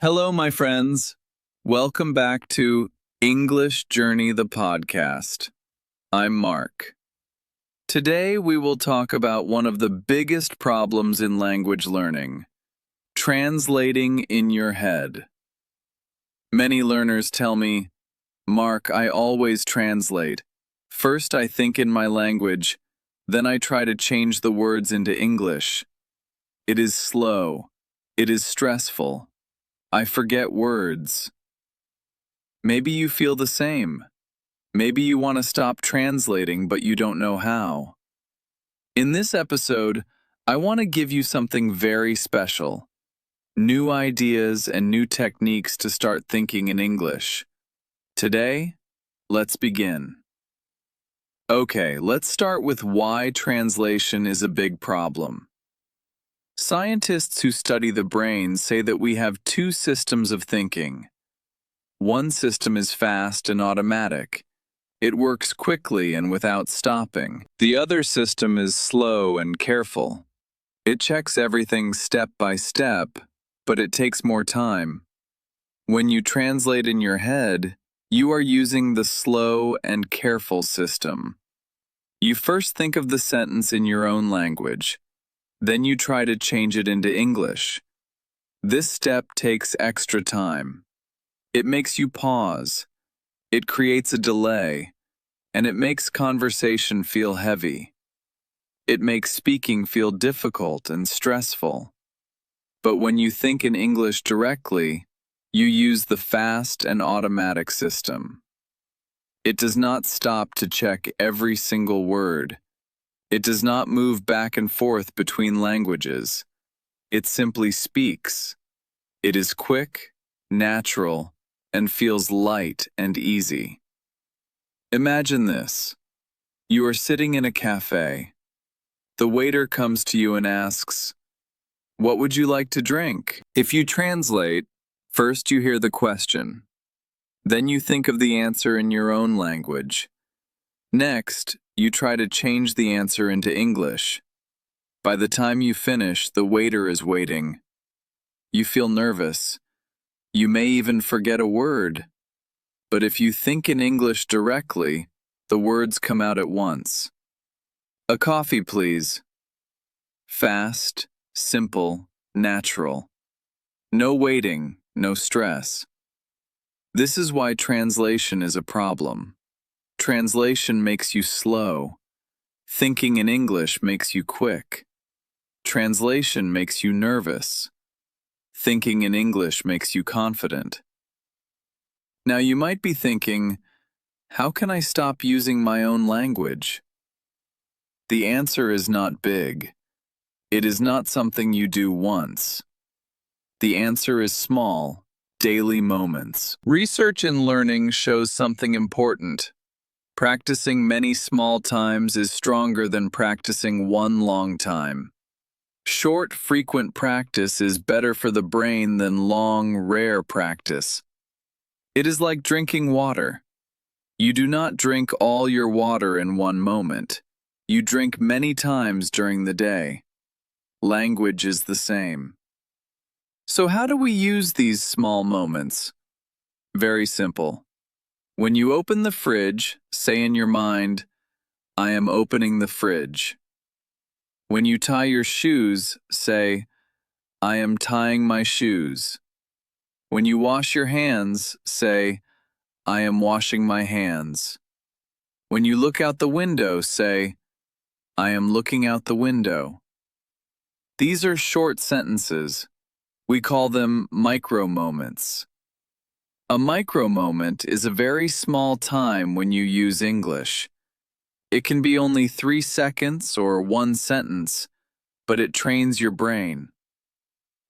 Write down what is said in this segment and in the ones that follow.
Hello, my friends. Welcome back to English Journey, the podcast. I'm Mark. Today, we will talk about one of the biggest problems in language learning: translating in your head. Many learners tell me, Mark, I always translate. First, I think in my language, then I try to change the words into English. It is slow. It is stressful. I forget words. Maybe you feel the same. Maybe you want to stop translating, but you don't know how. In this episode, I want to give you something very special: new ideas and new techniques to start thinking in English. Today, let's begin. Okay, let's start with why translation is a big problem. Scientists who study the brain say that we have two systems of thinking. One system is fast and automatic. It works quickly and without stopping. The other system is slow and careful. It checks everything step by step, but it takes more time. When you translate in your head, you are using the slow and careful system. You first think of the sentence in your own language. Then you try to change it into English. This step takes extra time. It makes you pause. It creates a delay, and it makes conversation feel heavy. It makes speaking feel difficult and stressful. But when you think in English directly, you use the fast and automatic system. It does not stop to check every single word. It does not move back and forth between languages. It simply speaks. It is quick, natural, and feels light and easy. Imagine this. You are sitting in a cafe. The waiter comes to you and asks, "What would you like to drink?" If you translate, first you hear the question. Then you think of the answer in your own language. Next, you try to change the answer into English. By the time you finish, the waiter is waiting. You feel nervous. You may even forget a word. But if you think in English directly, the words come out at once. A coffee, please. Fast, simple, natural. No waiting, no stress. This is why translation is a problem. Translation makes you slow. Thinking in English makes you quick. Translation makes you nervous. Thinking in English makes you confident. Now you might be thinking, how can I stop using my own language? The answer is not big. It is not something you do once. The answer is small, daily moments. Research in learning shows something important. Practicing many small times is stronger than practicing one long time. Short, frequent practice is better for the brain than long, rare practice. It is like drinking water. You do not drink all your water in one moment. You drink many times during the day. Language is the same. So how do we use these small moments? Very simple. When you open the fridge, say in your mind, I am opening the fridge. When you tie your shoes, say, I am tying my shoes. When you wash your hands, say, I am washing my hands. When you look out the window, say, I am looking out the window. These are short sentences. We call them micro moments. A micro moment is a very small time when you use English. It can be only 3 seconds or one sentence, but it trains your brain.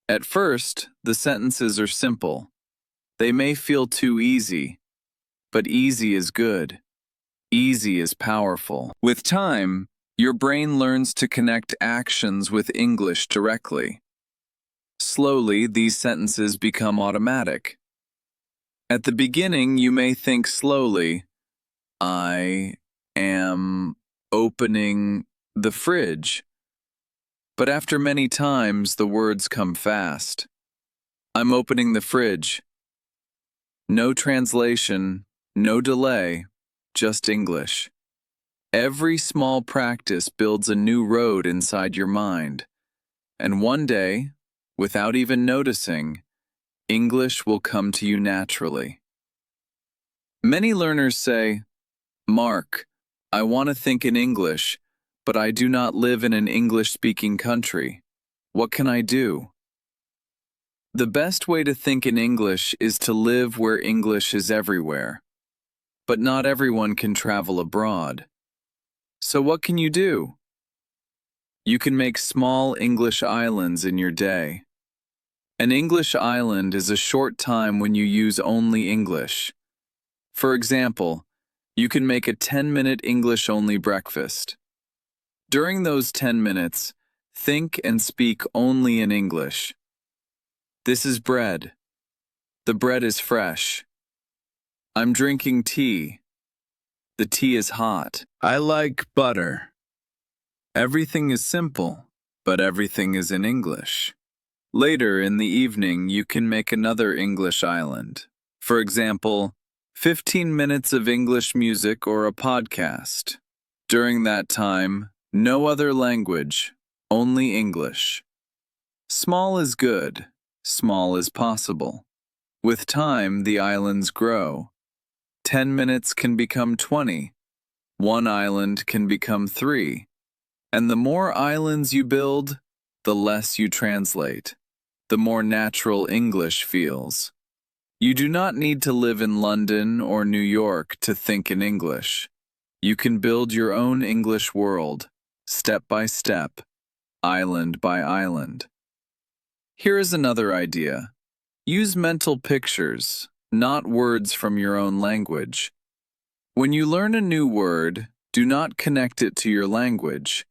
At first, the sentences are simple. They may feel too easy, but easy is good. Easy is powerful. With time, your brain learns to connect actions with English directly. Slowly, these sentences become automatic. At the beginning, you may think slowly, I am opening the fridge. But after many times, the words come fast. I'm opening the fridge. No translation, no delay, just English. Every small practice builds a new road inside your mind. And one day, without even noticing, English will come to you naturally. Many learners say, "Mark, I want to think in English, but I do not live in an English-speaking country. What can I do?" The best way to think in English is to live where English is everywhere. But not everyone can travel abroad. So what can you do? You can make small English islands in your day. An English island is a short time when you use only English. For example, you can make a 10-minute English-only breakfast. During those 10 minutes, think and speak only in English. This is bread. The bread is fresh. I'm drinking tea. The tea is hot. I like butter. Everything is simple, but everything is in English. Later in the evening, you can make another English island. For example, 15 minutes of English music or a podcast. During that time, no other language, only English. Small is good. Small is possible. With time, the islands grow. 10 minutes can become 20. One island can become 3. And the more islands you build, the less you translate. The more natural English feels. You do not need to live in London or New York to think in English. You can build your own English world, step by step, island by island. Here is another idea. Use mental pictures, not words from your own language. When you learn a new word, do not connect it to your language.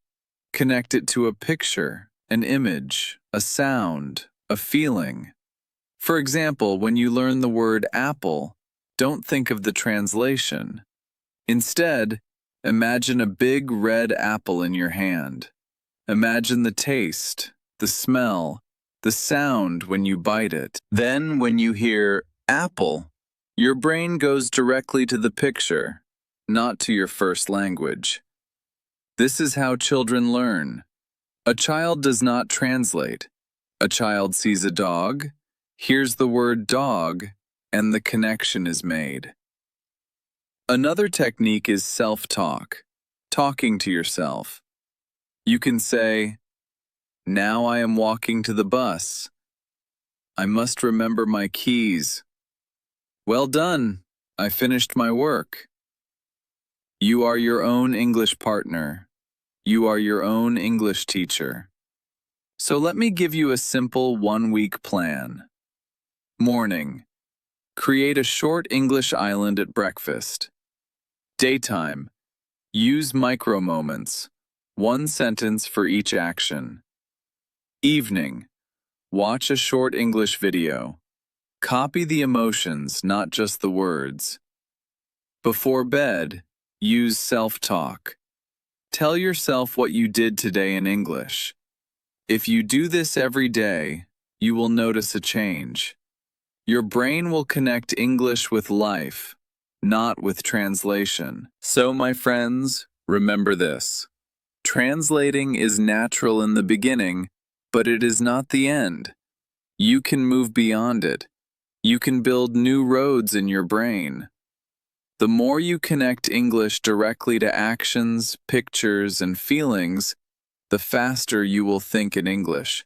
Connect it to a picture, an image, a sound, a feeling. For example, when you learn the word apple, don't think of the translation. Instead, imagine a big red apple in your hand. Imagine the taste, the smell, the sound when you bite it. Then, when you hear apple, your brain goes directly to the picture, not to your first language. This is how children learn. A child does not translate. A child sees a dog, hears the word dog, and the connection is made. Another technique is self-talk, talking to yourself. You can say, "Now I am walking to the bus. I must remember my keys. Well done, I finished my work." You are your own English partner. You are your own English teacher. So let me give you a simple one-week plan. Morning. Create a short English island at breakfast. Daytime. Use micro-moments, one sentence for each action. Evening. Watch a short English video. Copy the emotions, not just the words. Before bed, use self-talk. Tell yourself what you did today in English. If you do this every day, you will notice a change. Your brain will connect English with life, not with translation. So, my friends, remember this. Translating is natural in the beginning, but it is not the end. You can move beyond it. You can build new roads in your brain. The more you connect English directly to actions, pictures, and feelings, the faster you will think in English.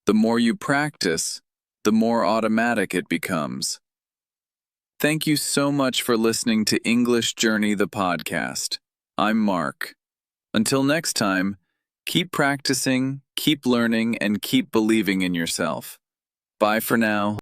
The more you practice, the more automatic it becomes. Thank you so much for listening to English Journey the podcast. I'm Mark. Until next time, keep practicing, keep learning, and keep believing in yourself. Bye for now.